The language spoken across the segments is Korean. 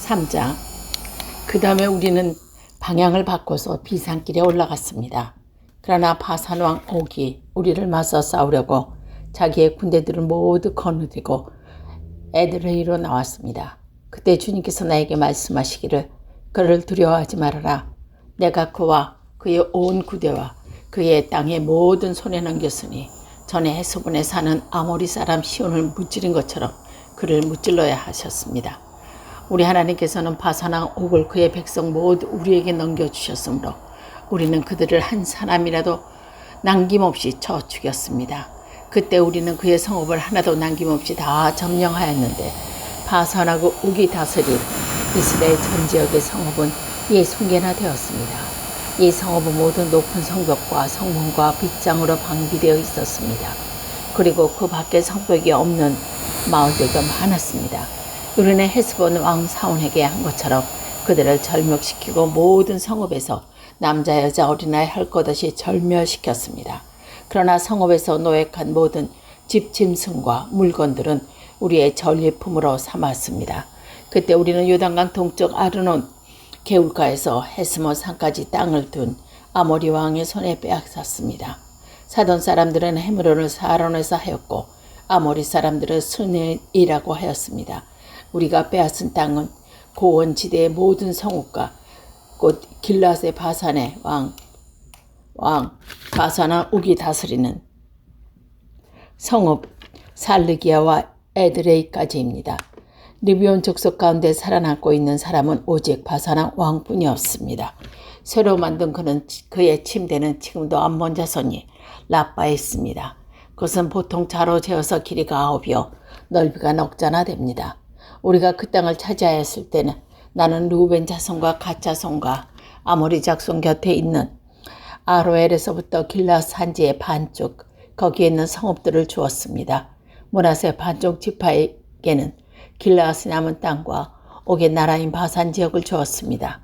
3장. 그 다음에 우리는 방향을 바꿔서 비산길에 올라갔습니다. 그러나 바산왕 옥이 우리를 맞서 싸우려고 자기의 군대들을 모두 거느리고 에드레이로 나왔습니다. 그때 주님께서 나에게 말씀하시기를 그를 두려워하지 말아라. 내가 그와 그의 온 구대와 그의 땅의 모든 손에 넘겼으니 전에 헤스본에 사는 아모리 사람 시온을 무찌른 것처럼 그를 무찔러야 하셨습니다. 우리 하나님께서는 바산왕 옥을 그의 백성 모두 우리에게 넘겨주셨으므로 우리는 그들을 한 사람이라도 남김없이 쳐 죽였습니다. 그때 우리는 그의 성읍을 하나도 남김없이 다 점령하였는데 바산하고 옥이 다스린 이스라엘 전 지역의 성읍은 이에 숭배나 되었습니다. 이 성읍은 모든 높은 성벽과 성문과 빗장으로 방비되어 있었습니다. 그리고 그 밖에 성벽이 없는 마을들도 많았습니다. 우리는 헤스본 왕 사온에게 한 것처럼 그들을 절멸시키고 모든 성읍에서 남자 여자 어린아이 할 것 없이 절멸시켰습니다. 그러나 성읍에서 노획한 모든 집짐승과 물건들은 우리의 전리품으로 삼았습니다. 그때 우리는 요단강 동쪽 아르논 개울가에서 헤스몬 산까지 땅을 둔 아모리 왕의 손에 빼앗았습니다. 사돈 사람들은 헤므론을 사론에서 하였고 아모리 사람들은 스넬이라고 하였습니다. 우리가 빼앗은 땅은 고원지대의 모든 성읍과 곧 길앗의 바산의 왕 바산왕 옥이 다스리는 성읍 살르기아와 에드레이까지입니다. 리비온 족속 가운데 살아남고 있는 사람은 오직 바산왕 왕뿐이었습니다. 새로 만든 그의 침대는 지금도 암몬 자손이 라빠에 있습니다. 그것은 보통 자로 재어서 길이가 9이요 넓이가 넉자나 됩니다. 우리가 그 땅을 차지하였을 때는 나는 루벤 자손과 갓 자손과 아모리 자손 곁에 있는 아로엘에서부터 길앗 산지의 반쪽 거기에 있는 성읍들을 주었습니다. 므낫세 반쪽 지파에게는 길앗의 남은 땅과 옥의 나라인 바산 지역을 주었습니다.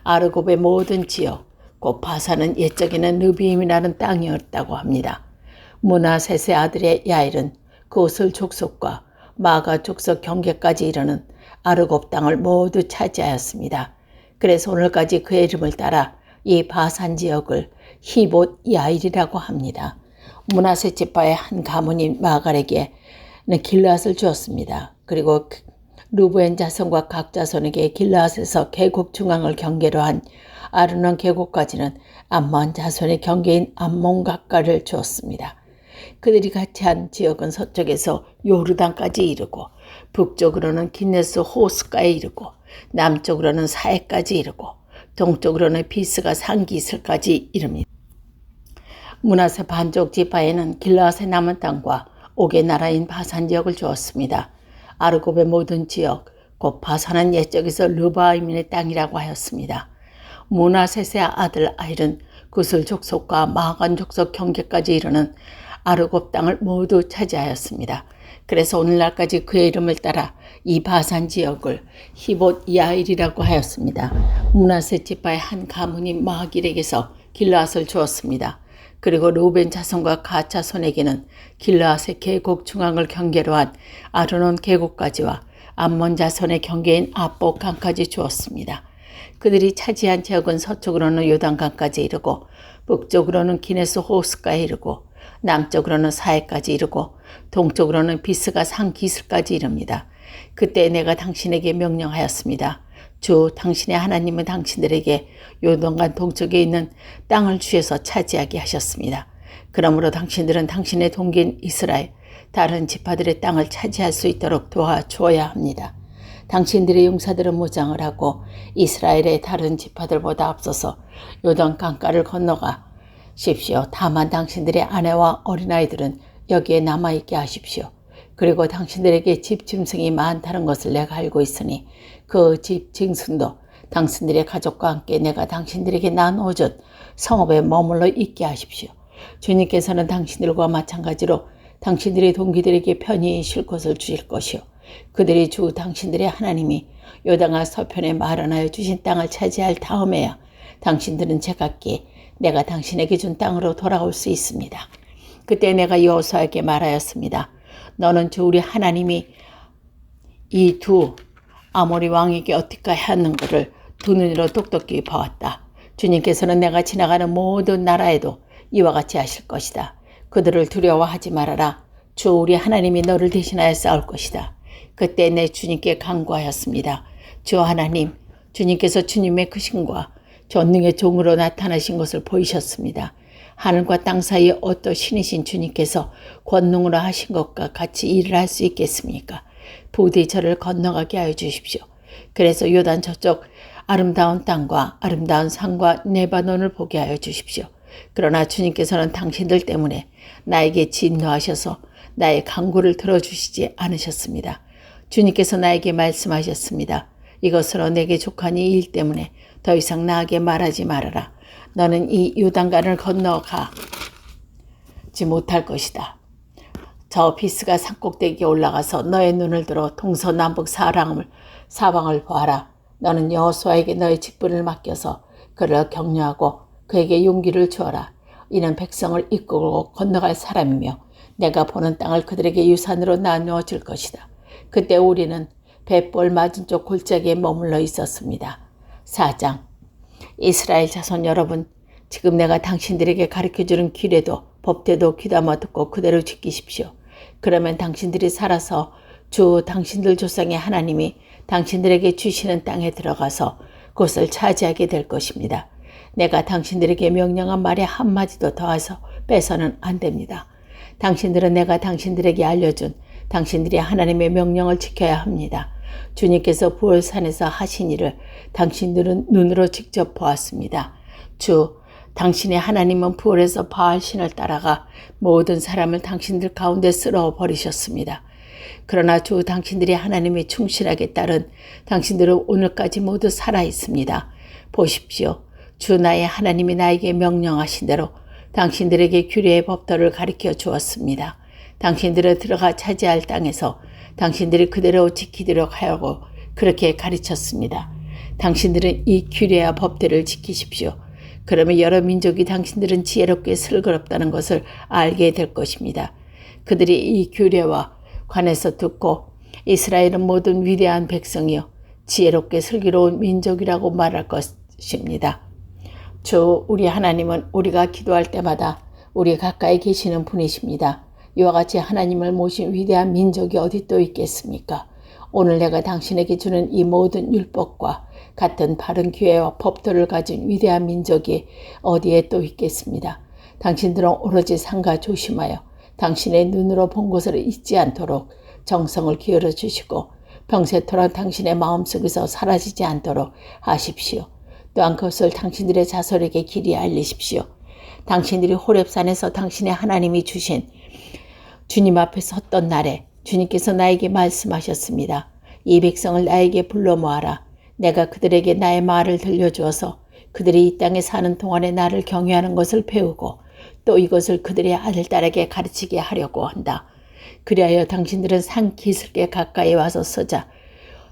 아르곱의 모든 지역 곧 바산은 옛적에는 르비임이라는 땅이었다고 합니다. 므낫셋의 아들의 야일은 그곳을 족속과 마가 족속 경계까지 이르는 아르곱 땅을 모두 차지하였습니다. 그래서 오늘까지 그의 이름을 따라 이 바산 지역을 히봇 야일이라고 합니다. 므낫세 지파의 한 가문인 마갈에게는 길앗을 주었습니다. 그리고 루브엔 자손과 각 자손에게 길앗에서 계곡 중앙을 경계로 한 아르논 계곡까지는 암몬 자손의 경계인 암몬 각가를 주었습니다. 그들이 같이 한 지역은 서쪽에서 요르단까지 이르고 북쪽으로는 기네스 호스가에 이르고 남쪽으로는 사해까지 이르고 동쪽으로는 비스가 상기슬까지 이릅니다. 므낫세 반쪽 지파에는 길앗의 남은 땅과 옥의 나라인 바산 지역을 주었습니다. 아르곱의 모든 지역 곧 바산은 옛적에서 르바임의 땅이라고 하였습니다. 므낫셋의 아들 아힐은 구슬 족속과 마간 족속 경계까지 이르는 아르곱 땅을 모두 차지하였습니다. 그래서 오늘날까지 그의 이름을 따라 이 바산 지역을 히봇 야일이라고 하였습니다. 므낫세 지파의 한 가문인 마길에게서 길앗을 주었습니다. 그리고 루벤 자손과 갓 자손에게는 길앗의 계곡 중앙을 경계로 한 아르논 계곡까지와 암몬 자손의 경계인 아복 강까지 주었습니다. 그들이 차지한 지역은 서쪽으로는 요단강까지 이르고 북쪽으로는 기네스 호스가에 이르고 남쪽으로는 사해까지 이르고 동쪽으로는 비스가 상기슬까지 이릅니다. 그때 내가 당신에게 명령하였습니다. 주 당신의 하나님은 당신들에게 요단강 동쪽에 있는 땅을 주셔서 차지하게 하셨습니다. 그러므로 당신들은 당신의 동기인 이스라엘 다른 지파들의 땅을 차지할 수 있도록 도와주어야 합니다. 당신들의 용사들은 무장을 하고 이스라엘의 다른 지파들보다 앞서서 요단 강가를 건너가 십시오. 다만 당신들의 아내와 어린아이들은 여기에 남아있게 하십시오. 그리고 당신들에게 집짐승이 많다는 것을 내가 알고 있으니 그 집짐승도 당신들의 가족과 함께 내가 당신들에게 나누어준 성읍에 머물러 있게 하십시오. 주님께서는 당신들과 마찬가지로 당신들의 동기들에게 편히 쉴 곳을 주실 것이요 그들이 주 당신들의 하나님이 요단강 서편에 마련하여 주신 땅을 차지할 다음에야 당신들은 제각기 내가 당신에게 준 땅으로 돌아올 수 있습니다. 그때 내가 여호수아에게 말하였습니다. 너는 주 우리 하나님이 이 두 아모리 왕에게 어떻게 하는 것을 두 눈으로 똑똑히 보았다. 주님께서는 내가 지나가는 모든 나라에도 이와 같이 하실 것이다. 그들을 두려워하지 말아라. 주 우리 하나님이 너를 대신하여 싸울 것이다. 그때 내 주님께 간구하였습니다. 주 하나님, 주님께서 주님의 크심과 전능의 종으로 나타나신 것을 보이셨습니다. 하늘과 땅 사이에 어떤 신이신 주님께서 권능으로 하신 것과 같이 일을 할 수 있겠습니까? 부디 저를 건너가게 하여 주십시오. 그래서 요단 저쪽 아름다운 땅과 아름다운 산과 네바논을 보게 하여 주십시오. 그러나 주님께서는 당신들 때문에 나에게 진노하셔서 나의 간구를 들어주시지 않으셨습니다. 주님께서 나에게 말씀하셨습니다. 이것으로 내게 족한 이 일 때문에 더 이상 나에게 말하지 말아라. 너는 이 요단강을 건너가지 못할 것이다. 저 비스가 산꼭대기에 올라가서 너의 눈을 들어 동서남북 사방을 보아라. 너는 여호수아에게 너의 직분을 맡겨서 그를 격려하고 그에게 용기를 주어라. 이는 백성을 이끌고 건너갈 사람이며 내가 보는 땅을 그들에게 유산으로 나누어 줄 것이다. 그때 우리는 벳볼 맞은쪽 골짜기에 머물러 있었습니다. 4장. 이스라엘 자손 여러분, 지금 내가 당신들에게 가르쳐주는 규례도 법대도 귀담아 듣고 그대로 지키십시오. 그러면 당신들이 살아서 주 당신들 조상의 하나님이 당신들에게 주시는 땅에 들어가서 그것을 차지하게 될 것입니다. 내가 당신들에게 명령한 말에 한마디도 더해서 빼서는 안 됩니다. 당신들은 내가 당신들에게 알려준 당신들이 하나님의 명령을 지켜야 합니다. 주님께서 부월산에서 하신 일을 당신들은 눈으로 직접 보았습니다. 주, 당신의 하나님은 부월에서 바알 신을 따라가 모든 사람을 당신들 가운데 쓸어 버리셨습니다. 그러나 주 당신들이 하나님의 충실하게 따른 당신들은 오늘까지 모두 살아 있습니다. 보십시오. 주 나의 하나님이 나에게 명령하신 대로 당신들에게 규례의 법도를 가르쳐 주었습니다. 당신들은 들어가 차지할 땅에서 당신들이 그대로 지키도록 하려고 그렇게 가르쳤습니다. 당신들은 이 규례와 법대를 지키십시오. 그러면 여러 민족이 당신들은 지혜롭게 슬기롭다는 것을 알게 될 것입니다. 그들이 이 규례와 관해서 듣고 이스라엘은 모든 위대한 백성이요 지혜롭게 슬기로운 민족이라고 말할 것입니다. 주 우리 하나님은 우리가 기도할 때마다 우리 가까이 계시는 분이십니다. 이와 같이 하나님을 모신 위대한 민족이 어디 또 있겠습니까? 오늘 내가 당신에게 주는 이 모든 율법과 같은 바른 기회와 법도를 가진 위대한 민족이 어디에 또 있겠습니다. 당신들은 오로지 삼가 조심하여 당신의 눈으로 본 것을 잊지 않도록 정성을 기울여 주시고 평세토록 당신의 마음속에서 사라지지 않도록 하십시오. 또한 그것을 당신들의 자손에게 길이 알리십시오. 당신들이 호렙산에서 당신의 하나님이 주신 주님 앞에 섰던 날에 주님께서 나에게 말씀하셨습니다. 이 백성을 나에게 불러 모아라. 내가 그들에게 나의 말을 들려주어서 그들이 이 땅에 사는 동안에 나를 경외하는 것을 배우고 또 이것을 그들의 아들딸에게 가르치게 하려고 한다. 그리하여 당신들은 산 기슭에 가까이 와서 서자.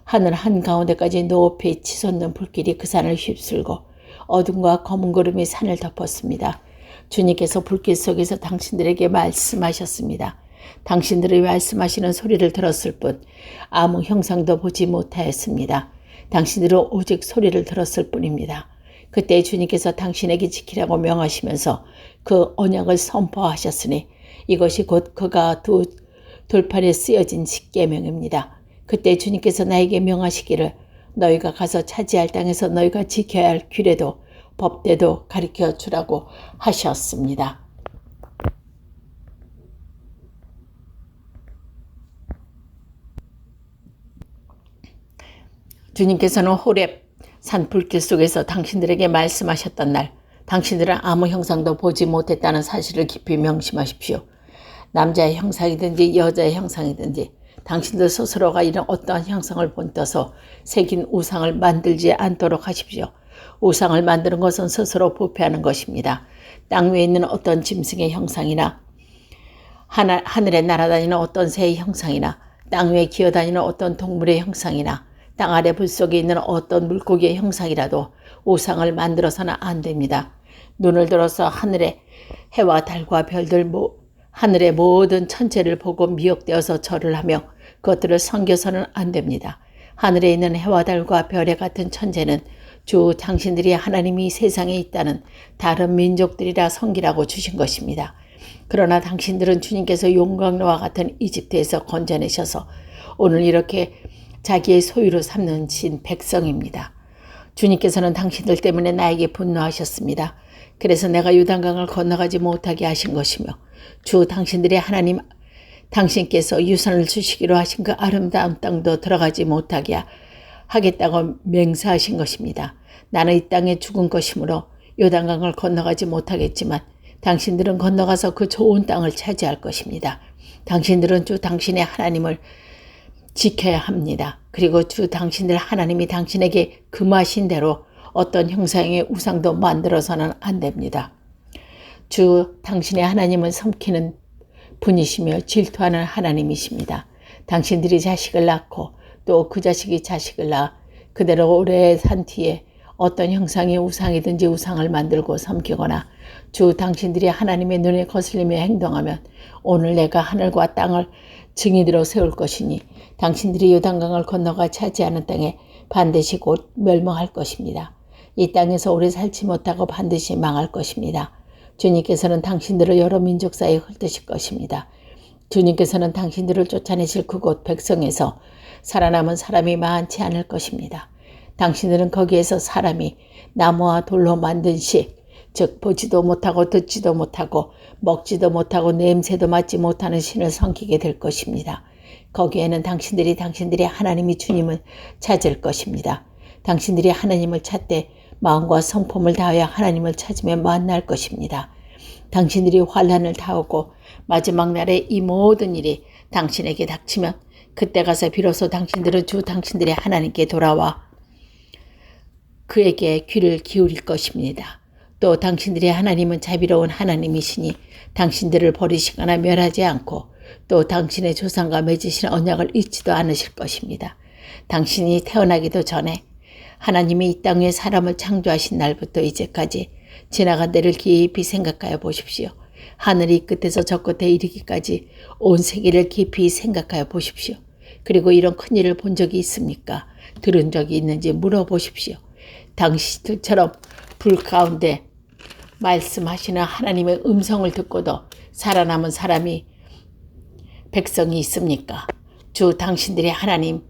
하늘 한가운데까지 높이 치솟는 불길이 그 산을 휩쓸고 어둠과 검은 구름이 산을 덮었습니다. 주님께서 불길 속에서 당신들에게 말씀하셨습니다. 당신들이 말씀하시는 소리를 들었을 뿐 아무 형상도 보지 못하였습니다. 당신들은 오직 소리를 들었을 뿐입니다. 그때 주님께서 당신에게 지키라고 명하시면서 그 언약을 선포하셨으니 이것이 곧 그가 두 돌판에 쓰여진 십계명입니다. 그때 주님께서 나에게 명하시기를 너희가 가서 차지할 땅에서 너희가 지켜야 할 규례도 법대도 가르쳐 주라고 하셨습니다. 주님께서는 호렙 산 불길 속에서 당신들에게 말씀하셨던 날 당신들은 아무 형상도 보지 못했다는 사실을 깊이 명심하십시오. 남자의 형상이든지 여자의 형상이든지 당신들 스스로가 이런 어떠한 형상을 본떠서 새긴 우상을 만들지 않도록 하십시오. 우상을 만드는 것은 스스로 부패하는 것입니다. 땅 위에 있는 어떤 짐승의 형상이나 하늘에 날아다니는 어떤 새의 형상이나 땅 위에 기어다니는 어떤 동물의 형상이나 땅 아래 불 속에 있는 어떤 물고기의 형상이라도 우상을 만들어서는 안 됩니다. 눈을 들어서 하늘의 해와 달과 별들 하늘의 모든 천체를 보고 미혹되어서 절을 하며 그것들을 섬겨서는 안 됩니다. 하늘에 있는 해와 달과 별에 같은 천재는 주 당신들이 하나님이 세상에 있다는 다른 민족들이라 섬기라고 주신 것입니다. 그러나 당신들은 주님께서 용광로와 같은 이집트에서 건져내셔서 오늘 이렇게 자기의 소유로 삼는 신 백성입니다. 주님께서는 당신들 때문에 나에게 분노하셨습니다. 그래서 내가 요단강을 건너가지 못하게 하신 것이며 주 당신들의 하나님 당신께서 유산을 주시기로 하신 그 아름다운 땅도 들어가지 못하게 하겠다고 맹세하신 것입니다. 나는 이 땅에 죽은 것이므로 요단강을 건너가지 못하겠지만 당신들은 건너가서 그 좋은 땅을 차지할 것입니다. 당신들은 주 당신의 하나님을 지켜야 합니다. 그리고 주 당신들 하나님이 당신에게 금하신 대로 어떤 형상의 우상도 만들어서는 안 됩니다. 주 당신의 하나님은 섬기는 분이시며 질투하는 하나님이십니다. 당신들이 자식을 낳고 또 그 자식이 자식을 낳아 그대로 오래 산 뒤에 어떤 형상의 우상이든지 우상을 만들고 섬기거나 주 당신들이 하나님의 눈에 거슬리며 행동하면 오늘 내가 하늘과 땅을 증인으로 세울 것이니 당신들이 요단강을 건너가 차지하는 땅에 반드시 곧 멸망할 것입니다. 이 땅에서 오래 살지 못하고 반드시 망할 것입니다. 주님께서는 당신들을 여러 민족 사이에 흩으실 것입니다. 주님께서는 당신들을 쫓아내실 그곳 백성에서 살아남은 사람이 많지 않을 것입니다. 당신들은 거기에서 사람이 나무와 돌로 만든 식, 즉 보지도 못하고 듣지도 못하고 먹지도 못하고 냄새도 맡지 못하는 신을 섬기게 될 것입니다. 거기에는 당신들이 하나님이 주님을 찾을 것입니다. 당신들이 하나님을 찾되 마음과 성품을 다하여 하나님을 찾으며 만날 것입니다. 당신들이 환난을 당하고 마지막 날에 이 모든 일이 당신에게 닥치면 그때 가서 비로소 당신들은 주 당신들의 하나님께 돌아와 그에게 귀를 기울일 것입니다. 또 당신들의 하나님은 자비로운 하나님이시니 당신들을 버리시거나 멸하지 않고 또 당신의 조상과 맺으신 언약을 잊지도 않으실 것입니다. 당신이 태어나기도 전에 하나님이 이 땅에 사람을 창조하신 날부터 이제까지 지나간 데를 깊이 생각하여 보십시오. 하늘이 끝에서 저 끝에 이르기까지 온 세계를 깊이 생각하여 보십시오. 그리고 이런 큰일을 본 적이 있습니까? 들은 적이 있는지 물어보십시오. 당신들처럼 불 가운데 말씀하시는 하나님의 음성을 듣고도 살아남은 사람이 백성이 있습니까? 주 당신들의 하나님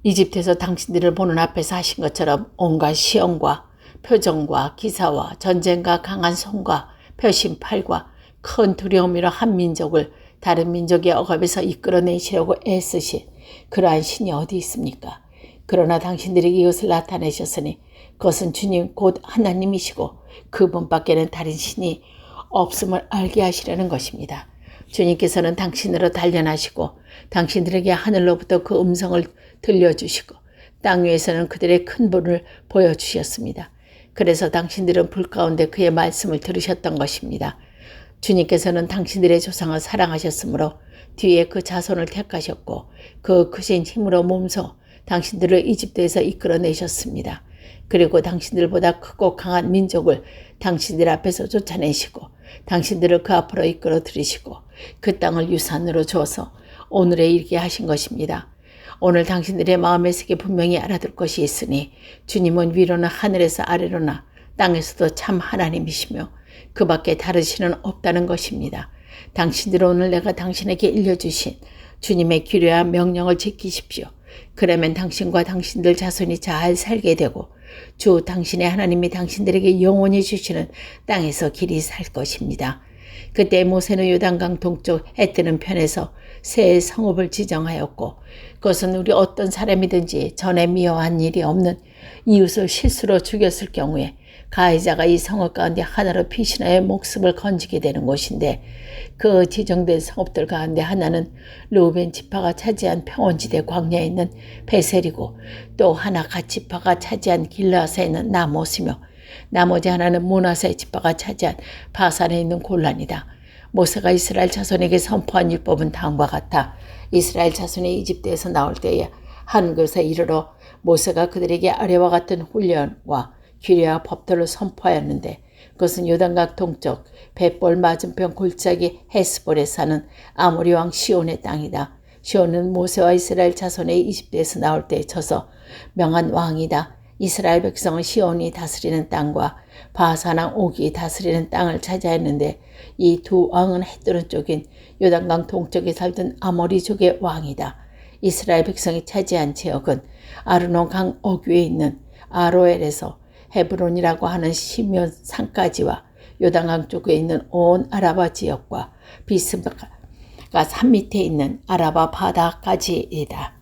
이집트에서 당신들을 보는 앞에서 하신 것처럼 온갖 시험과 표정과 기사와 전쟁과 강한 손과 표심팔과 큰 두려움으로 한 민족을 다른 민족의 억압에서 이끌어내시려고 애쓰신 그러한 신이 어디 있습니까? 그러나 당신들이 이것을 나타내셨으니 그것은 주님 곧 하나님이시고 그분밖에는 다른 신이 없음을 알게 하시려는 것입니다. 주님께서는 당신으로 단련하시고 당신들에게 하늘로부터 그 음성을 들려주시고 땅 위에서는 그들의 큰 분을 보여주셨습니다. 그래서 당신들은 불 가운데 그의 말씀을 들으셨던 것입니다. 주님께서는 당신들의 조상을 사랑하셨으므로 뒤에 그 자손을 택하셨고 그 크신 힘으로 몸소 당신들을 이집트에서 이끌어내셨습니다. 그리고 당신들보다 크고 강한 민족을 당신들 앞에서 쫓아내시고 당신들을 그 앞으로 이끌어 들이시고 그 땅을 유산으로 주어서 오늘에 이르게 하신 것입니다. 오늘 당신들의 마음의 세계 분명히 알아들 것이 있으니 주님은 위로는 하늘에서 아래로나 땅에서도 참 하나님이시며 그 밖에 다르시는 없다는 것입니다. 당신들 오늘 내가 당신에게 일려주신 주님의 규례와 명령을 지키십시오. 그러면 당신과 당신들 자손이 잘 살게 되고 주 당신의 하나님이 당신들에게 영원히 주시는 땅에서 길이 살 것입니다. 그때 모세는 요단강 동쪽 해 뜨는 편에서 새 성읍을 지정하였고 그것은 우리 어떤 사람이든지 전에 미워한 일이 없는 이웃을 실수로 죽였을 경우에 가해자가 이 성읍 가운데 하나로 피신하여 목숨을 건지게 되는 곳인데 그 지정된 성읍들 가운데 하나는 르우벤 지파가 차지한 평원지대 광야에 있는 베셀이고 또 하나 갓 지파가 차지한 길라앗에 있는 나못이며 나머지 하나는 므낫세 지파가 차지한 바산에 있는 골란이다. 모세가 이스라엘 자손에게 선포한 율법은 다음과 같아. 이스라엘 자손이 이집트에서 나올 때에 한 곳에 이르러 모세가 그들에게 아래와 같은 훈련과 규례와 법도를 선포하였는데 그것은 요단강 동쪽 벳볼 맞은편 골짜기 헤스볼에 사는 아모리 왕 시온의 땅이다. 시온은 모세와 이스라엘 자손의 이집트에서 나올 때 쳐서 명한 왕이다. 이스라엘 백성은 시온이 다스리는 땅과 바사랑 옥이 다스리는 땅을 차지했는데 이 두 왕은 해뜨른 쪽인 요단강 동쪽에 살던 아모리족의 왕이다. 이스라엘 백성이 차지한 지역은 아르논 강 어귀에 있는 아로엘에서 헤브론이라고 하는 시면 산까지와 요단강 쪽에 있는 온 아라바 지역과 비스가 산 밑에 있는 아라바 바다까지이다.